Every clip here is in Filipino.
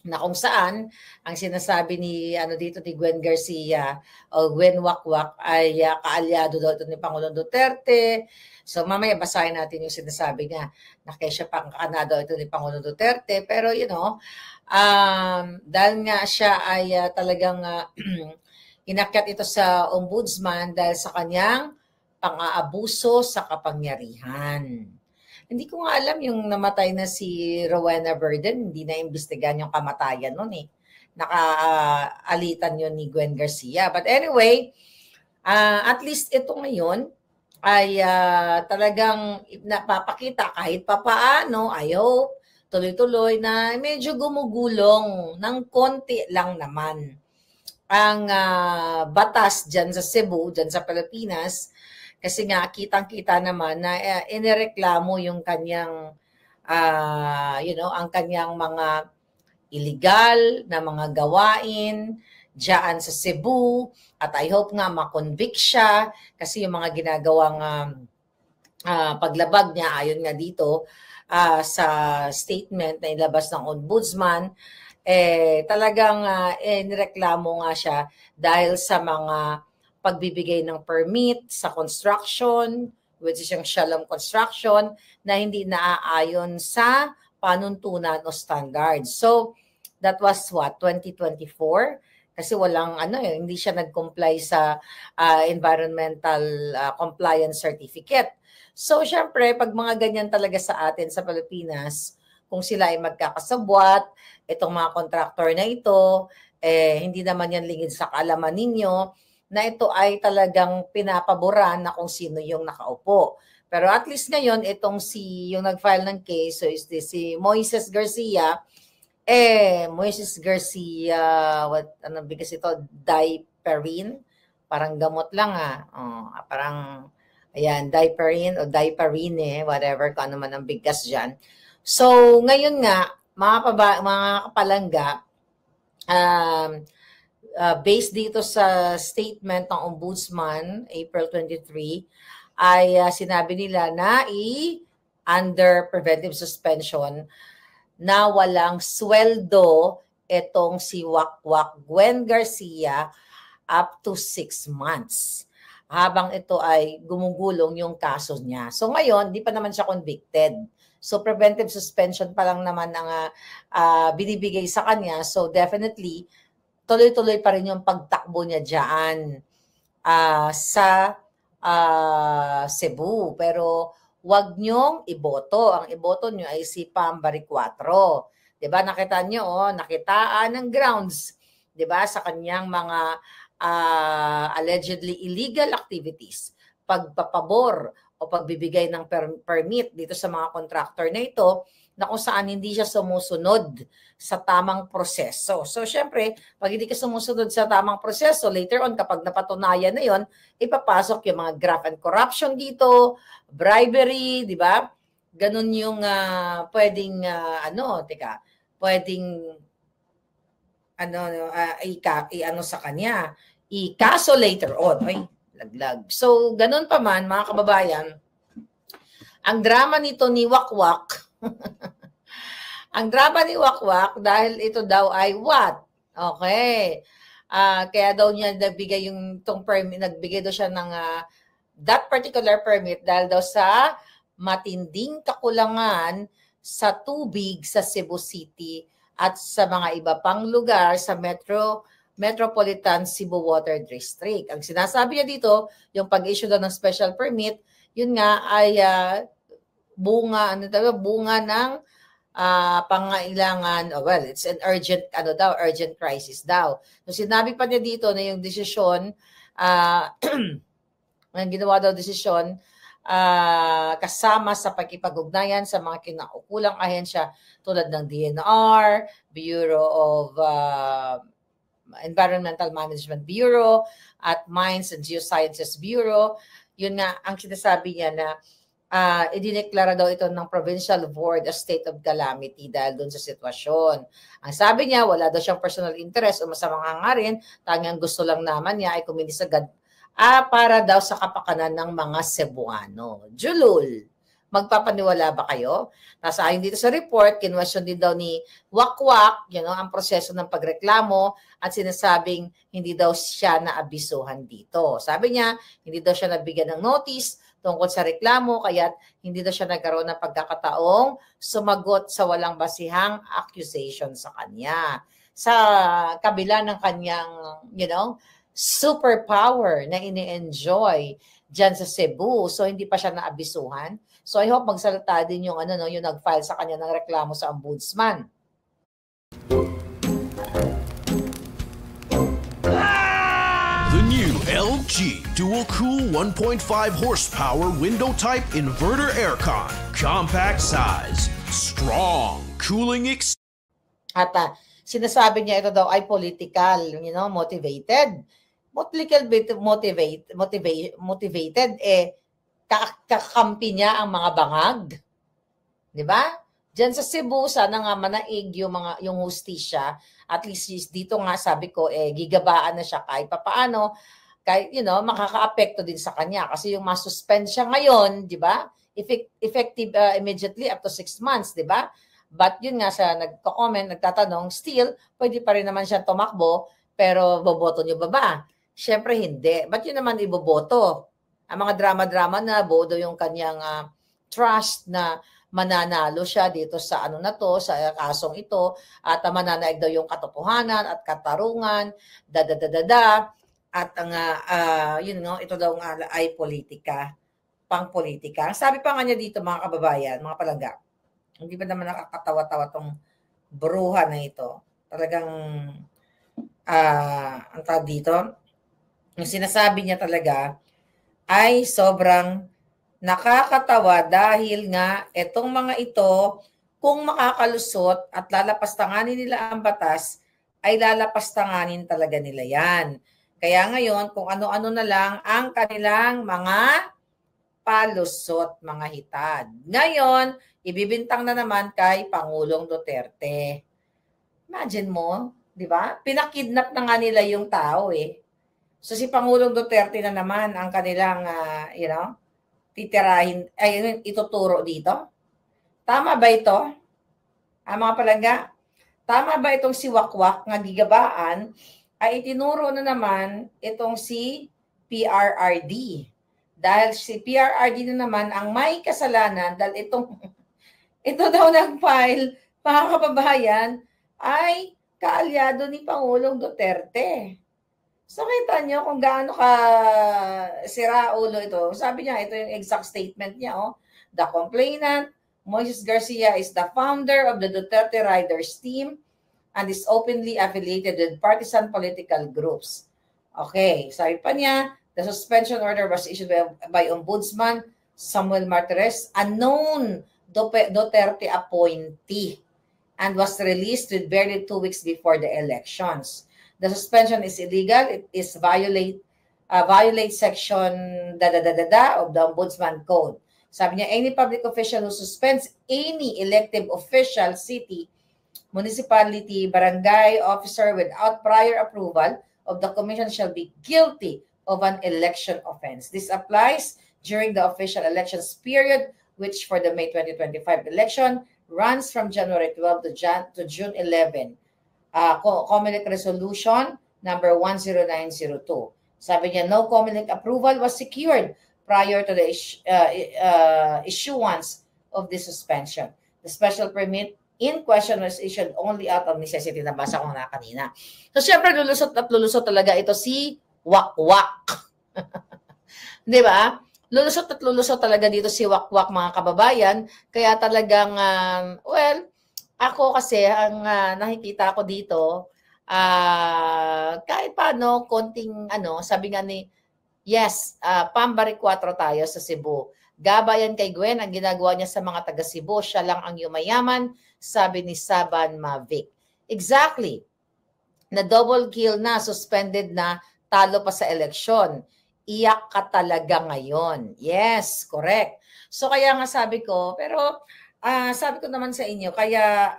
na kung saan ang sinasabi ni dito ni Gwen Garcia o Gwen Wakwak ay kaalyado daw ito ni Pangulong Duterte. So mamaya basahin natin yung sinasabi niya na kesya pang daw ito ni Pangulong Duterte. Pero dahil nga siya ay talagang inakyat ito sa ombudsman dahil sa kanyang pang-aabuso sa kapangyarihan. Hindi ko nga alam yung namatay na si Rowena Burden, hindi na imbestigahan yung kamatayan nun eh. Nakaalitan yun ni Gwen Garcia. But anyway, at least ito ngayon ay talagang napapakita kahit papaano, I hope, tuloy-tuloy na medyo gumugulong ng konti lang naman ang batas dyan sa Cebu, dyan sa Pilipinas. Kasi nga, kitang-kita naman na inireklamo yung kanyang, ang kanyang mga illegal na mga gawain dyan sa Cebu. At I hope nga makonvict siya kasi yung mga ginagawang paglabag niya, ayon nga dito sa statement na ilabas ng ombudsman, talagang nireklamo nga siya dahil sa mga pagbibigay ng permit sa construction, which is yung shalom construction, na hindi naaayon sa panuntunan o standards. So, that was what, 2024? Kasi walang hindi siya nag-comply sa environmental compliance certificate. So, syempre, pag mga ganyan talaga sa atin sa Pilipinas, kung sila ay magkakasabwat, itong mga contractor na ito, hindi naman yan lingid sa kaalaman ninyo, na ito ay talagang pinapaboran na kung sino yung nakaupo. Pero at least ngayon, yung nag-file ng case, so is this si Moises Garcia, Moises Garcia, bigas ito? Diperine? Parang gamot lang parang, ayan, Diperine o Diperine, whatever, kung ano man ang bigas dyan. So, ngayon nga, mga kapalangga, based dito sa statement ng Ombudsman, April 23, ay sinabi nila na under preventive suspension na walang sweldo itong si Wakwak Gwen Garcia up to 6 months. Habang ito ay gumugulong yung kaso niya. So ngayon, di pa naman siya convicted. So preventive suspension pa lang naman ang binibigay sa kanya. So definitely, tuloy-tuloy pa rin yung pagtakbo niya dyan sa Cebu. Pero wag niyong iboto. Ang iboto niyo ay si Pambari 4. Diba? Nakita niyo, nakitaan ng grounds, diba? Sa kanyang mga allegedly illegal activities, pagpapabor o pagbibigay ng permit dito sa mga contractor na ito, na kung saan hindi siya sumusunod sa tamang proseso. So, syempre, pag hindi ka sumusunod sa tamang proseso, later on, kapag napatunayan na yon, ipapasok yung mga graft and corruption dito, bribery, di ba? Ganun yung pwedeng, pwedeng, sa kanya, ikaso later on. Ay, laglag. So, ganun pa man, mga kababayan, ang drama nito ni Wakwak, ang drama ni Wakwak, dahil ito daw ay what? Okay. Kaya daw niya nagbigay nagbigay daw siya ng that particular permit dahil daw sa matinding kakulangan sa tubig sa Cebu City at sa mga iba pang lugar sa Metropolitan Cebu Water District. Ang sinasabi niya dito, yung pag-issue daw ng special permit, yun nga ay bunga ng pangailangan, it's an urgent crisis daw. So sinabi pa niya dito na yung desisyon, ang ginawa daw desisyon kasama sa pagkipag-ugnayan sa mga kinaukulang ahensya tulad ng DNR, Bureau of Environmental Management Bureau at Mines and Geosciences Bureau. Yun nga ang sinasabi niya na idineklara daw ito ng Provincial Board a state of calamity dahil doon sa sitwasyon. Ang sabi niya, wala daw siyang personal interest o masamang hangarin, tangyang gusto lang naman niya ay kuminis agad para daw sa kapakanan ng mga Cebuano. Julul. Magpapaniwala ba kayo? Nasa ayon dito sa report, kinwestiyon din daw ni Wakwak, ang proseso ng pagreklamo at sinasabing hindi daw siya naabisuhan dito. Sabi niya, hindi daw siya nabigyan ng notice tungkol sa reklamo, kaya hindi daw siya nagkaroon ng pagkakataong sumagot sa walang basihang accusation sa kanya. Sa kabila ng kanyang, superpower na ini-enjoy dyan sa Cebu. So, hindi pa siya naabisuhan. So, I hope magsalita din yung nag-file sa kanya ng reklamo sa ombudsman. The new LG Dual Cool 1.5 horsepower window type inverter aircon. Compact size. Strong cooling At sinasabi niya ito daw ay political, motivated. Motivated, kakampi niya ang mga bangag. Di ba? Diyan sa Cebu, sana nga manaig yung hustisya. At least dito nga sabi ko, gigabaan na siya kahit papaano. Kahit, makaka-apekto din sa kanya. Kasi yung masuspend siya ngayon, di ba? Effective immediately up to 6 months, di ba? But yun nga sa nagko-comment, nagtatanong, still, pwede pa rin naman siya tumakbo, pero boboto niyo ba? Siyempre hindi. Ba't yun naman iboboto? Ang mga drama-drama na bodo yung kanyang trust na mananalo siya dito sa sa kasong ito, at mananaig daw yung katotohanan at katarungan, at ang ito daw ay politika, pang-politika. Sabi pa nga niya dito, mga kababayan, mga palangga, hindi ba naman nakakatawa-tawa tong bruha na ito? Talagang ang tawag dito, yung sinasabi niya talaga ay sobrang nakakatawa dahil nga etong mga ito, kung makakalusot at lalapastanganin nila ang batas, ay lalapastanganin talaga nila yan. Kaya ngayon, kung ano-ano na lang ang kanilang mga palusot, mga hitad. Ngayon, ibibintang na naman kay Pangulong Duterte. Imagine mo, di ba? Pinakidnap na nga nila yung tao So si Pangulong Duterte na naman ang kanilang, titirahin, ituturo dito. Tama ba ito? Mga palangga, tama ba itong si Wakwak nga gigabaan ay itinuro na naman itong si PRRD? Dahil si PRRD na naman ang may kasalanan dahil ito daw nag-file, mga kababayan, ay kaalyado ni Pangulong Duterte. So, kita nyo kung gaano ka sira ulo ito. Sabi niya, ito yung exact statement niya. The complainant, Moises Garcia, is the founder of the Duterte Riders team and is openly affiliated with partisan political groups. Okay, sabi pa niya, the suspension order was issued by Ombudsman Samuel Martires, a known Duterte appointee, and was released with barely 2 weeks before the elections. The suspension is illegal. It is violate section of the Ombudsman Code. Sabi niya, any public official who suspends any elective official, city, municipality, barangay officer without prior approval of the commission shall be guilty of an election offense. This applies during the official elections period, which for the May 2025 election runs from January 12 to June 11. Comelec Resolution number 10902. Sabi niya, no Comelec approval was secured prior to the issuance of the suspension. The special permit in question was issued only out of necessity. Nabasa ko na kanina. So, syempre, lulusot at lulusot talaga ito si Wakwak. Di ba? Lulusot at lulusot talaga dito si Wakwak, mga kababayan. Kaya talagang, ako kasi, ang nakikita ko dito, kahit paano, konting, sabi nga ni, yes, pambari 4 tayo sa Cebu. Gabayan kay Gwen, ang ginagawa niya sa mga taga Cebu, siya lang ang yumayaman, sabi ni Saban Mavic. Exactly. Na double kill na, suspended na, talo pa sa eleksyon. Iyak ka talaga ngayon. Yes, correct. So kaya nga sabi ko, pero sabi ko naman sa inyo, kaya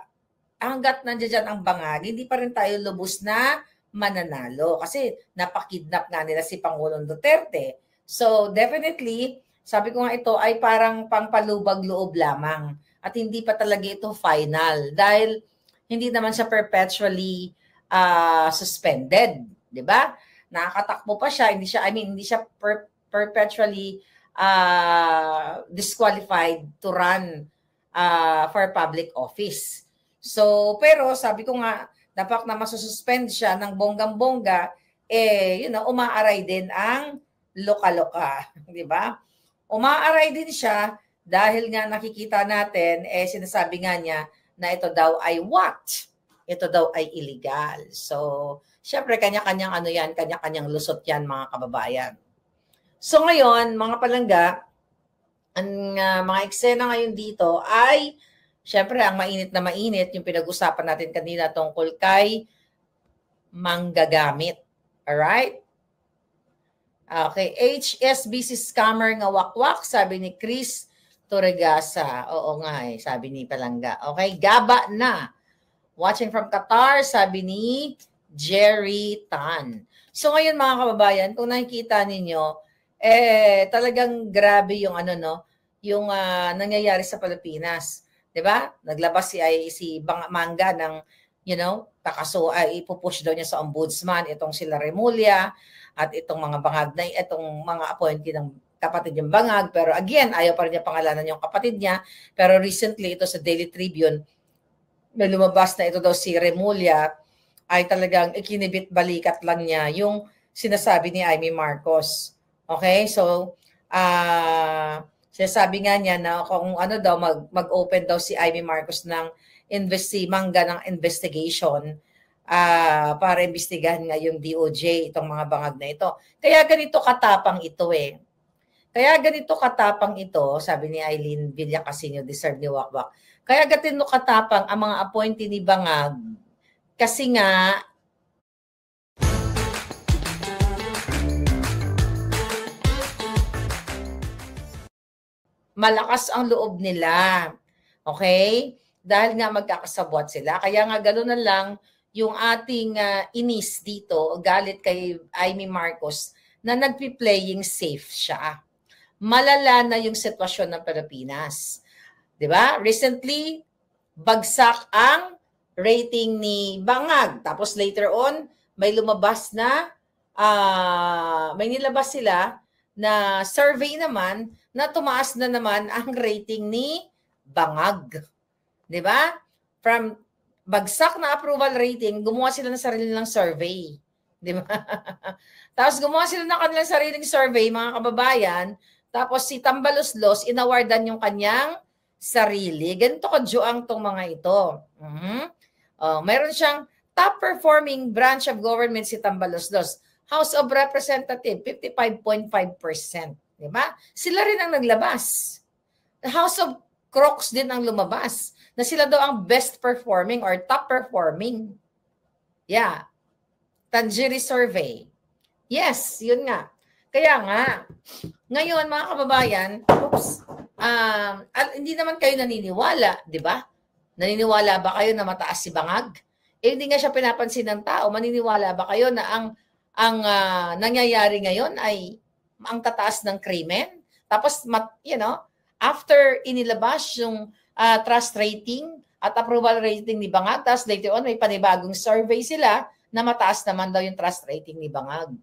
hanggat nandiyan ang bangag, hindi pa rin tayo lubos na mananalo. Kasi napakidnap nga nila si Pangulong Duterte. So definitely, Sabi ko nga ito ay parang pangpalubag-loob lamang at hindi pa talaga ito final dahil hindi naman siya perpetually suspended, 'di ba? Nakakatakbo pa siya, hindi siya perpetually disqualified to run for public office. So, pero sabi ko nga, dapat na masususpend siya ng bonggang-bongga, umaaray din ang loka-loka, di ba? Umaaray din siya dahil nga nakikita natin, sinasabi nga niya na ito daw ay what? Ito daw ay illegal. So, syempre, kanya-kanyang kanya-kanyang lusot yan, mga kababayan. So, ngayon, mga palangga, ang mga eksena ngayon dito ay, syempre, ang mainit na mainit, yung pinag-usapan natin kanina tungkol kay manggagamit. Alright? Okay, HSBC scammer nga wakwak, sabi ni Chris Torregasa. Oo nga sabi ni Palangga. Okay, gaba na. Watching from Qatar, sabi ni Jerry Tan. So ngayon mga kababayan, kung nakikita ninyo, talagang grabe yung yung nangyayari sa Pilipinas. 'Di ba? Naglabas si Mangga ng ipupush daw niya sa ombudsman itong sila Remulla at itong mga bangag na itong mga appointee ng kapatid yung bangag, pero again ayaw pa rin niya pangalanan yung kapatid niya. Pero recently ito sa Daily Tribune may lumabas na ito daw si Remulla ay talagang ikinibit balikat lang niya yung sinasabi ni Amy Marcos. Okay? So sinasabi nga niya na kung daw mag-open daw si Amy Marcos ng Mangga ng investigation para imbestigahan nga yung DOJ itong mga bangag na ito. Kaya ganito katapang ito Kaya ganito katapang ito, sabi ni Eileen Villacasino, deserve ni Wakwak. Kaya ganito katapang ang mga appointee ni bangag kasi nga malakas ang loob nila. Okay? Dahil nga magkakasabwat sila. Kaya nga gano'n na lang yung ating inis dito, galit kay Amy Marcos, na nagpi-playing safe siya. Malala na yung sitwasyon ng Pilipinas. 'Di ba? Recently, bagsak ang rating ni Bangag. Tapos later on, may lumabas na, may nilabas sila na survey naman na tumaas na naman ang rating ni Bangag. 'Di ba? From bagsak na approval rating, gumawa sila ng sarili nilang survey. 'Di ba? Tapos gumawa sila ng kanilang sariling survey, mga kababayan. Tapos si Tambaloslos, inawardan yung kanyang sarili. Ganito kadyuang tong mga ito. Meron siyang top performing branch of government si Tambaloslos. House of Representative, 55.5%. 'Di ba? Sila rin ang naglabas. The House of Crocs din ang lumabas na sila daw ang best performing or top performing. Yeah. Tanjiri survey. Yes, yun nga. Kaya nga, ngayon mga kababayan, hindi naman kayo naniniwala, di ba? Naniniwala ba kayo na mataas si Bangag? Hindi nga siya pinapansin ng tao. Maniniwala ba kayo na ang nangyayari ngayon ay ang tataas ng krimen? Tapos, after inilabas yung trust rating at approval rating ni Bangag, tapos later on may panibagong survey sila na mataas naman daw yung trust rating ni Bangag.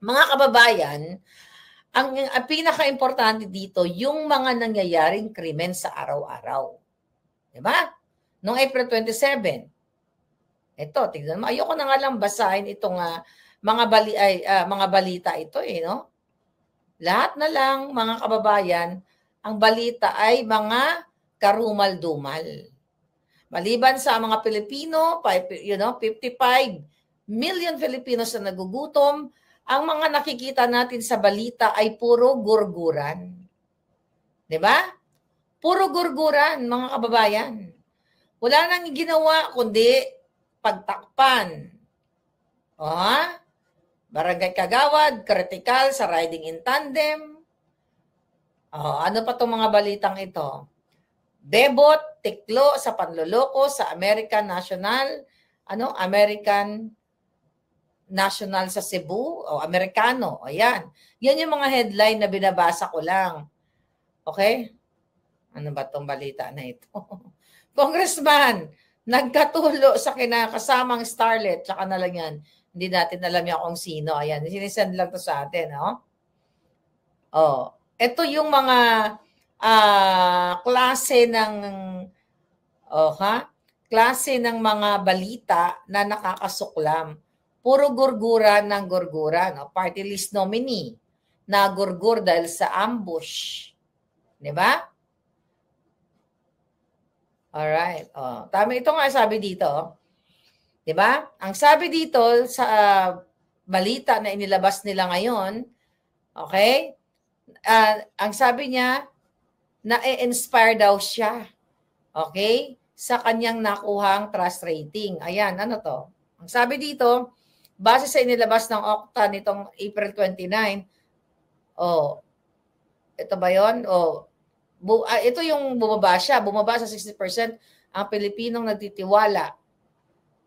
Mga kababayan, ang pinaka-importante dito, yung mga nangyayaring krimen sa araw-araw. Diba? Noong April 27, ito, tignan mo, ayoko na nga lang basahin itong mga balita ito no? Lahat na lang, mga kababayan, ang balita ay mga karumal-dumal. Maliban sa mga Pilipino, 55 million Filipinos na nagugutom, ang mga nakikita natin sa balita ay puro gurguran. 'Di ba? Puro gurguran, mga kababayan. Wala nang ginawa kundi pagtakpan. Barangay Kagawad, kritikal sa riding in tandem. Ano pa itong mga balitang ito? Debot, tiklo sa panloloko sa American national sa Cebu o Amerikano. Ayan. Yan yung mga headline na binabasa ko lang. Okay? Ano ba itong balita na ito? Congressman, nagkatulo sa kinakasamang starlet. Tsaka na lang yan. Hindi natin alam yan kung sino. Ayan. Sinisend lang to sa atin. No? Oh. Ito yung mga klase ng klase ng mga balita na nakakasuklam. Puro gurgura ng gurgura, no? Party list nominee na gurgur dahil sa ambush. 'Di ba? Alright. Oh, tama ito nga sabi dito. 'Di ba? Ang sabi dito sa balita na inilabas nila ngayon, okay? Ang sabi niya, na-inspire daw siya. Okay? Sa kanyang nakuhang trust rating. Ayan, ano to? Ang sabi dito, base sa inilabas ng Okta nitong April 29, ito ba yun? Ito yung bumaba siya. Bumaba sa 60% ang Pilipinong nagtitiwala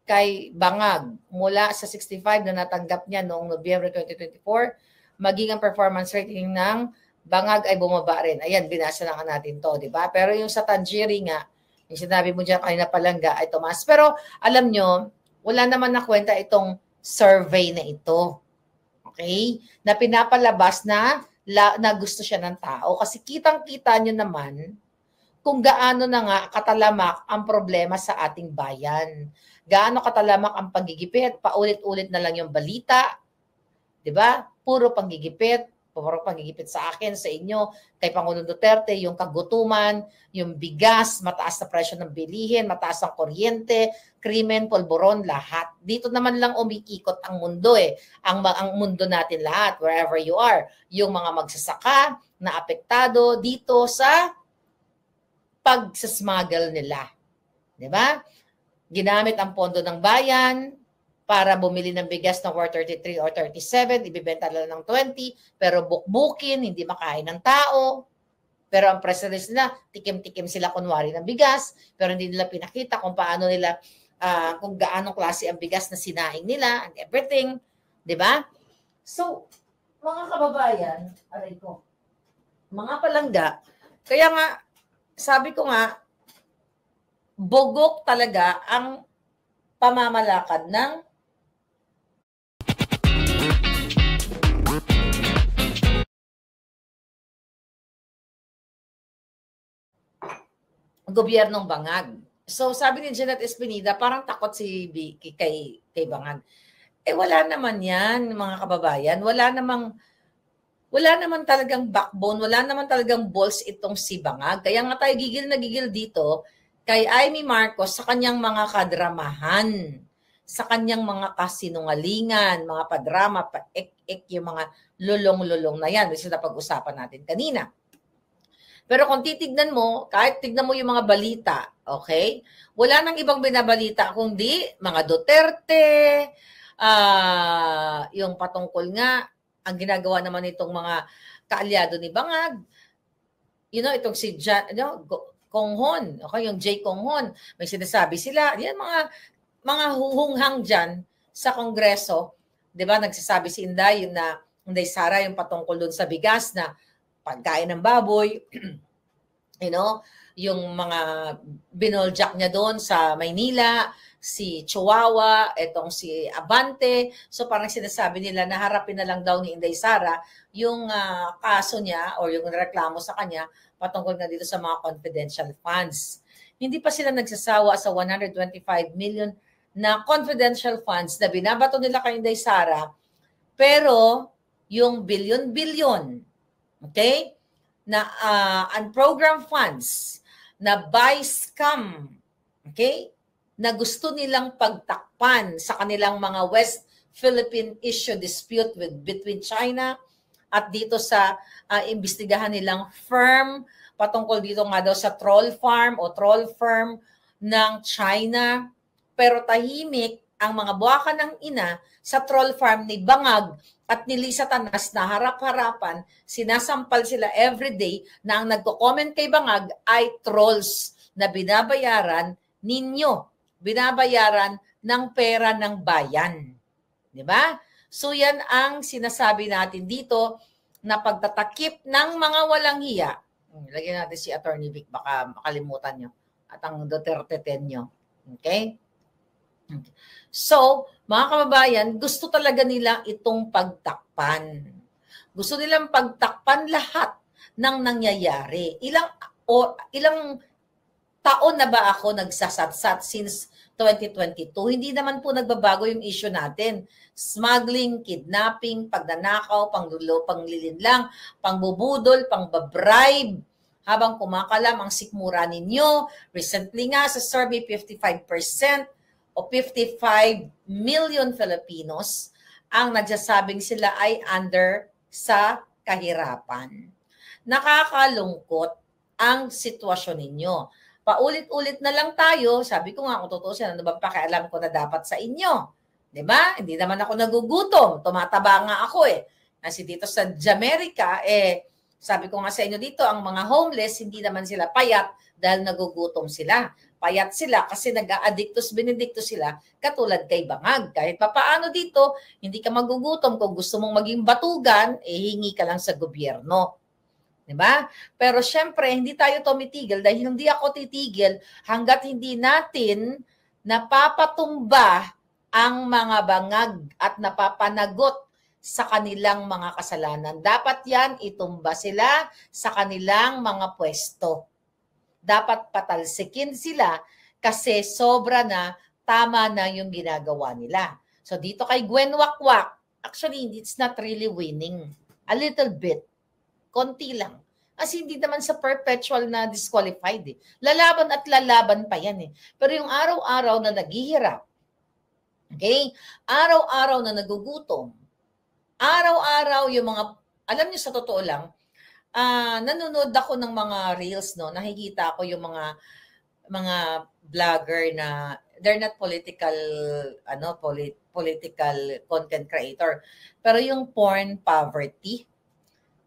kay Bangag mula sa 65 na natanggap niya noong Nobyembre 2024, maging ang performance rating ng Bangag ay bumaba rin. Ayan, binasa na natin to, di ba? Pero yung sa Tanjiri nga, yung sinabi mo dyan kanina palangga ay tumaas. Pero alam nyo, wala naman na kwenta itong survey na ito. Okay? Na pinapalabas na gusto siya ng tao. Kasi kitang-kita nyo naman kung gaano na nga katalamak ang problema sa ating bayan. Gaano katalamak ang paggigipit. Paulit-ulit na lang yung balita. Di ba? Puro panggigipit. Puro panggigipit sa akin, sa inyo, kay Pangulong Duterte, yung kagutuman, yung bigas, mataas na presyo ng bilihin, mataas ang kuryente, krimen, polboron, lahat. Dito naman lang umiikot ang mundo eh. Ang mundo natin lahat, wherever you are. Yung mga magsasaka na apektado dito sa pagsasmuggle nila. Di ba? Ginamit ang pondo ng bayan para bumili ng bigas ng worth 33 or 37, ibibenta lang ng 20, pero bukbukin, hindi makain ng tao. Pero ang press release nila, tikim-tikim sila kunwari ng bigas, pero hindi nila pinakita kung paano nila, kung gaano klase ang bigas na sinaing nila and everything. Di ba? So, mga kababayan, aray ko, mga palangga, kaya nga, sabi ko nga, bugok talaga ang pamamalakad ng gobyernong Bangag. So sabi ni Janet Espinida, parang takot si kay Bangag. Wala naman yan, mga kababayan. Wala naman talagang backbone, wala naman talagang balls itong si Bangag. Kaya nga tayo gigil na gigil dito kay Amy Marcos sa kanyang mga kadramahan, sa kanyang mga kasinungalingan, mga padrama, paek-ek, yung mga lulong-lulong na yan. Kasi napag-usapan natin kanina. Pero kung titignan mo, kahit tignan mo yung mga balita, okay? Wala nang ibang binabalita kundi mga Duterte, yung patungkol nga, ang ginagawa naman itong mga kaalyado ni Bangag, itong si Konghon, okay, yung Jay Konghon, may sinasabi sila, yan mga huhunghang dyan sa Kongreso, di ba, nagsasabi si Inday, Inday Sara, yung patungkol doon sa bigas na pagkain ng baboy, yung mga binoljak niya doon sa Maynila, si Chihuahua, etong si Abante. So parang sinasabi nila na harapin na lang daw ni Inday Sara yung kaso niya o yung reklamo sa kanya patungkol na dito sa mga confidential funds. Hindi pa sila nagsasawa sa 125 million na confidential funds na binabato nila kay Inday Sara, pero yung billion-billion, okay, na unprogrammed funds, na buy scam, okay, na gusto nilang pagtakpan sa kanilang mga West Philippine issue dispute between China at dito sa imbestigahan nilang firm patungkol dito nga daw sa troll farm o troll firm ng China. Pero tahimik ang mga buwaka ng ina sa troll farm ni Bangag at ni Lisa Tanas na harap-harapan, sinasampal sila everyday na ang nagko-comment kay Bangag ay trolls na binabayaran ninyo, binabayaran ng pera ng bayan. Di ba? So yan ang sinasabi natin dito na pagtatakip ng mga walang hiya. Lagyan natin si Attorney Vic, baka makalimutan nyo. At ang Duterte 10 nyo. Okay? So, mga kababayan, gusto talaga nila itong pagtakpan. Gusto nilang pagtakpan lahat ng nangyayari. Ilang taon na ba ako nagsasatsat since 2022? Hindi naman po nagbabago yung issue natin. Smuggling, kidnapping, pagnanakaw, panglilinlang, pangbubudol, pangbabribe, habang kumakalam ang sikmura ninyo. Recently nga sa survey, 55% o 55 million Filipinos ang nagsasabing sila ay under sa kahirapan. Nakakalungkot ang sitwasyon ninyo. Paulit-ulit na lang tayo, sabi ko nga kung totoo siya, ano ba pakialam ko na dapat sa inyo? Diba? Hindi naman ako nagugutom. Tumataba nga ako eh. Kasi dito sa Jamaica, sabi ko nga sa inyo dito, ang mga homeless, hindi naman sila payat dahil nagugutom sila. Payat sila kasi nag-addictus benedictus sila katulad kay Bangag. Kahit papaano dito, hindi ka magugutom. Kung gusto mong maging batugan, hingi ka lang sa gobyerno. Diba? Pero syempre, hindi tayo tumitigil dahil hindi ako titigil hanggat hindi natin napapatumba ang mga bangag at napapanagot sa kanilang mga kasalanan. Dapat yan, itumba sila sa kanilang mga pwesto. Dapat patalsikin sila kasi sobra na, tama na yung ginagawa nila. So dito kay Gwen Wakwak, actually, it's not really winning. A little bit. Konti lang. Kasi hindi naman sa perpetual na disqualified eh. Lalaban at lalaban pa yan eh. Pero yung araw-araw na naghihirap, okay? Araw-araw na nagugutom, araw-araw yung mga, alam niyo sa totoo lang, nanonood ako ng mga reels, no? Nakikita ko yung mga vlogger na they're not political political content creator. Pero yung porn poverty,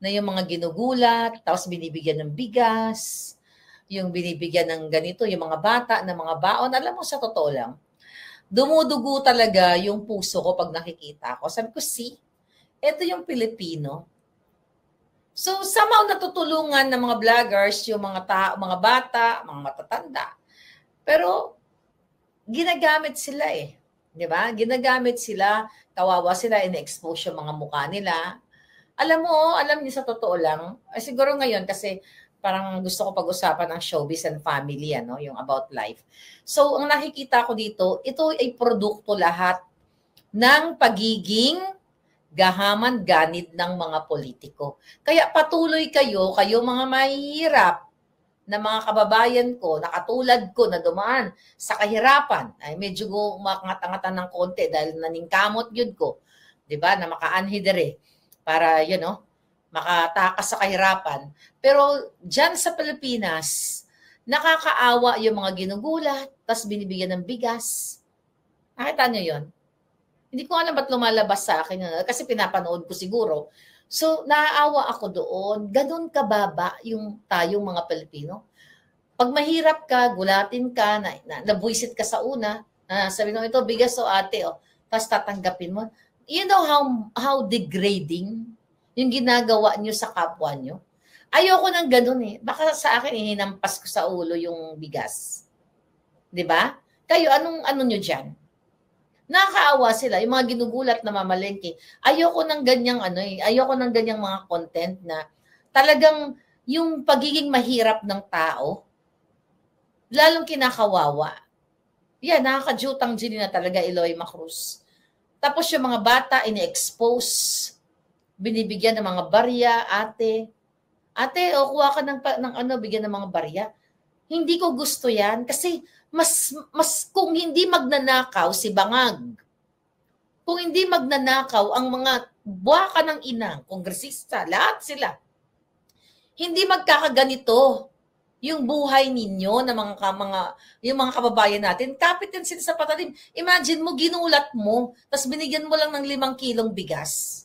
na yung mga ginugulat, tapos binibigyan ng bigas, yung binibigyan ng ganito, yung mga bata ng mga baon, alam mo sa totoo lang, dumudugo talaga yung puso ko pag nakikita ko. Sabi ko, see, ito yung Pilipino. So, somehow natutulungan ng mga vloggers, yung mga bata, mga matatanda. Pero, ginagamit sila eh. Di ba? Ginagamit sila, kawawa sila, in-expose yung mga mukha nila. Alam niyo sa totoo lang, siguro ngayon kasi parang gusto ko pag-usapan ng showbiz and family, yung about life. So, ang nakikita ko dito, ito ay produkto lahat ng pagiging gahaman ganid ng mga politiko. Kaya patuloy kayo mga mahihirap na mga kababayan ko, na katulad ko na dumaan sa kahirapan, ay medyo umakangat-angatan ng konti dahil naningkamot yun ko, di ba, na makaanhi dire para, makatakas sa kahirapan. Pero dyan sa Pilipinas, nakakaawa yung mga ginugulat, tapos binibigyan ng bigas. Nakita nyo yun? Hindi ko alam ba't lumalabas sa akin, kasi pinapanood ko siguro. So, naaawa ako doon. Ganun kababa yung tayong mga Pilipino. Pag mahirap ka, gulatin ka, nabuisit ka sa una, sabi mo, ito, bigas o ate, tapos tatanggapin mo. You know how degrading yung ginagawa nyo sa kapwa nyo? Ayoko nang ganun eh. Baka sa akin, hinampas ko sa ulo yung bigas. Diba? Kayo, ano nyo dyan? Nakakaawa sila, yung mga ginugulat na mamalengke. Ayoko nang ganyang ayoko nang ganyang mga content na talagang yung pagiging mahirap ng tao, lalong kinakawawa. Yan, nakakajutang gini na talaga Eloy Macruz. Tapos yung mga bata, ini-expose, binibigyan ng mga barya, ate, kuha ka ng bigyan ng mga barya. Hindi ko gusto yan kasi mas kung hindi magnanakaw si Bangag, kung hindi magnanakaw ang mga buwaka ng inang, kongresista, lahat sila, hindi magkakaganito yung buhay ninyo na yung mga kababayan natin. Kapit din sila sa patalim. Imagine mo, ginulat mo, tapos binigyan mo lang ng 5 kilong bigas.